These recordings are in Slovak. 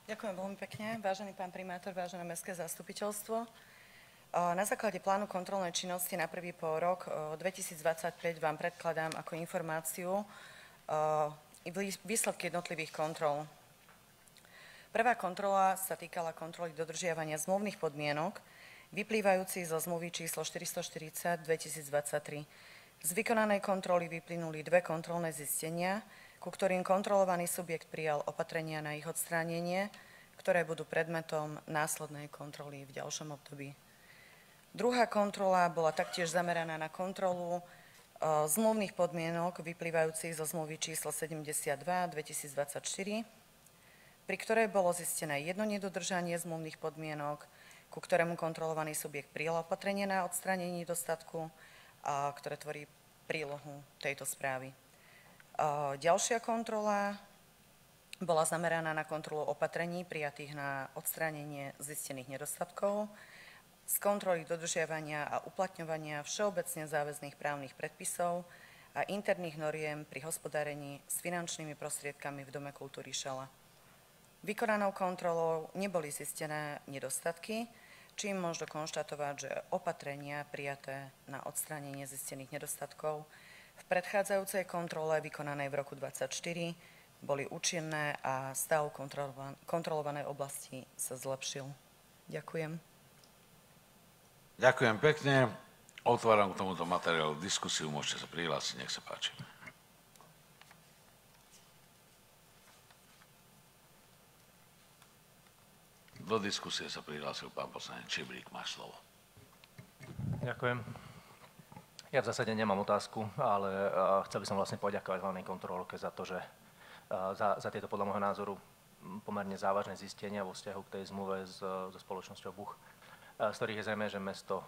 Ďakujem veľmi pekne. Vážený pán primátor, vážené mestské zastupiteľstvo. Na základe plánu kontrolnej činnosti na prvý pôrok 2025 vám predkladám ako informáciu výsledky jednotlivých kontrol. Prvá kontrola sa týkala kontroly dodržiavania zmluvných podmienok vyplývajúcich zo zmluvy číslo 440 2023. Z vykonanej kontroly vyplynuli dve kontrolné zistenia, ku ktorým kontrolovaný subjekt prijal opatrenia na ich odstránenie, ktoré budú predmetom následnej kontroly v ďalšom období. Druhá kontrola bola taktiež zameraná na kontrolu zmluvných podmienok vyplývajúcich zo zmluvy číslo 72 2024, pri ktorej bolo zistené jedno nedodržanie zmluvných podmienok, ku ktorému kontrolovaný subjekt prijal opatrenie na odstránenie nedostatku, ktoré tvorí prílohu tejto správy. Ďalšia kontrola bola zameraná na kontrolu opatrení prijatých na odstránenie zistených nedostatkov, z kontroly dodržiavania a uplatňovania všeobecne záväzných právnych predpisov a interných noriem pri hospodárení s finančnými prostriedkami v Dome kultúry Šala. Vykonanou kontrolou neboli zistené nedostatky, čím možno konštatovať, že opatrenia prijaté na odstránenie zistených nedostatkov v predchádzajúcej kontrole vykonanej v roku 2024 boli účinné a stav kontrolovanej oblasti sa zlepšil. Ďakujem. Ďakujem pekne. Otváram k tomuto materiálu diskusiu. Môžete sa prihlásiť. Nech sa páči. Do diskusie sa prihlásil pán poslanec Čibrík. Máš slovo. Ďakujem. Ja v zásade nemám otázku, ale chcel by som vlastne poďakovať hlavnej kontrolke za to, že za tieto podľa môjho názoru pomerne závažné zistenia vo vzťahu k tej zmluve so spoločnosťou Buch, z ktorých je zrejme, že mesto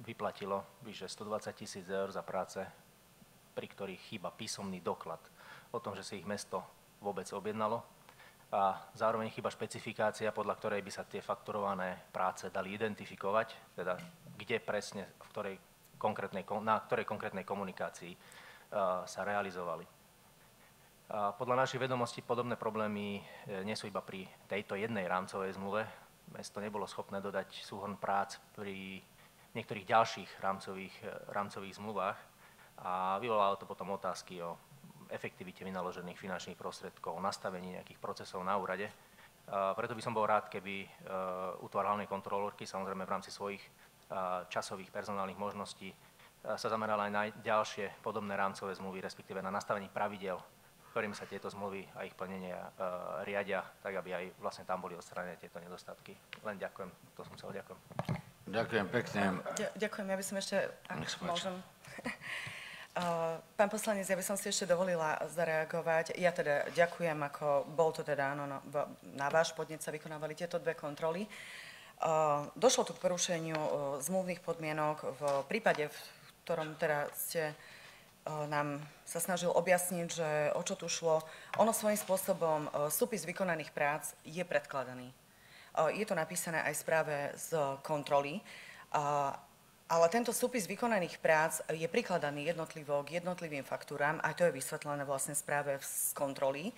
vyplatilo vyše 120 000 eur za práce, pri ktorých chýba písomný doklad o tom, že si ich mesto vôbec objednalo. A zároveň chýba špecifikácia, podľa ktorej by sa tie fakturované práce dali identifikovať, teda kde presne, na ktorej konkrétnej komunikácii sa realizovali. A podľa našich vedomostí podobné problémy nie sú iba pri tejto jednej rámcovej zmluve. Mesto nebolo schopné dodať súhrn prác pri niektorých ďalších rámcových zmluvách a vyvolalo to potom otázky o efektivite vynaložených finančných prostriedkov, nastavení nejakých procesov na úrade. Preto by som bol rád, keby útvar hlavnej kontrolórky, samozrejme v rámci svojich časových personálnych možností, sa zameral aj na ďalšie podobné rámcové zmluvy, respektíve na nastavení pravidel, ktorým sa tieto zmluvy a ich plnenia riadia, tak aby aj vlastne tam boli odstránené tieto nedostatky. Len ďakujem, to som chcel, ďakujem. Ďakujem pekne. Ďakujem, ja by som ešte, ak môžem. Pán poslanec, ja by som si ešte dovolila zareagovať. Ja teda ďakujem, ako bol to teda, áno, na váš podnet sa vykonávali tieto dve kontroly. Došlo tu k porušeniu zmluvných podmienok v prípade, v ktorom teda ste nám sa snažil objasniť, že o čo tu šlo. Ono svojím spôsobom, súpis vykonaných prác je predkladaný. Je to napísané aj v správe z kontroly. Ale tento súpis vykonaných prác je prikladaný jednotlivo k jednotlivým faktúram, aj to je vysvetlené vlastne v správe z kontroly,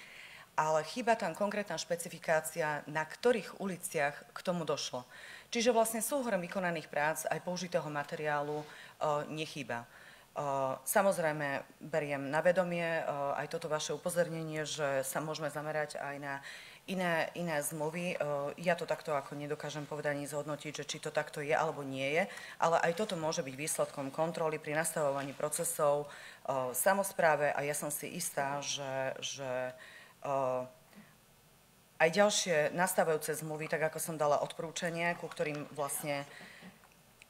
ale chýba tam konkrétna špecifikácia, na ktorých uliciach k tomu došlo. Čiže vlastne súhrn vykonaných prác aj použitého materiálu nechýba. Samozrejme, beriem na vedomie aj toto vaše upozornenie, že sa môžeme zamerať aj na iné zmluvy. Ja to takto ako nedokážem povedať ani zhodnotiť, že či to takto je alebo nie je, ale aj toto môže byť výsledkom kontroly pri nastavovaní procesov samospráve a ja som si istá, že aj ďalšie nastávajúce zmluvy, tak ako som dala odporúčanie, ku ktorým vlastne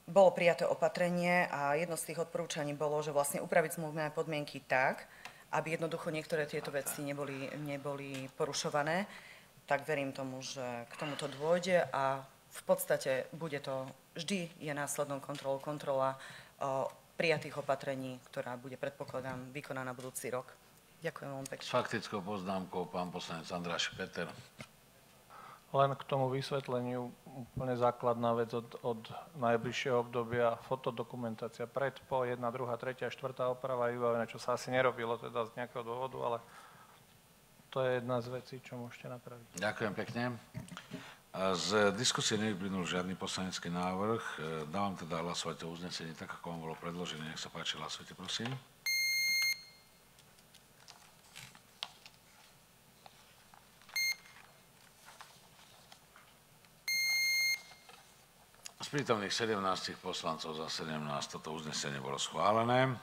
bolo prijaté opatrenie a jedno z tých odporúčaní bolo, že vlastne upraviť zmluvné podmienky tak, aby jednoducho niektoré tieto veci neboli porušované, tak verím tomu, že k tomuto dôjde a v podstate bude to vždy je následnou kontrola prijatých opatrení, ktorá bude, predpokladám, vykonaná budúci rok. Ďakujem veľmi pekne. S faktickou poznámkou pán poslanec Andráš Peter. Len k tomu vysvetleniu úplne základná vec od najbližšieho obdobia fotodokumentácia pred, po, 1, 2, 3, 4 oprava je vybavená, čo sa asi nerobilo teda z nejakého dôvodu, ale To je jedna z vecí, čo môžete napraviť. Ďakujem pekne. Z diskusie nevyplynul žiadny poslanecký návrh. Dávam teda hlasovať o uznesení tak, ako vám bolo predložené. Nech sa páči, hlasujte, prosím. Z prítomných 17 poslancov za 17 toto uznesenie bolo schválené.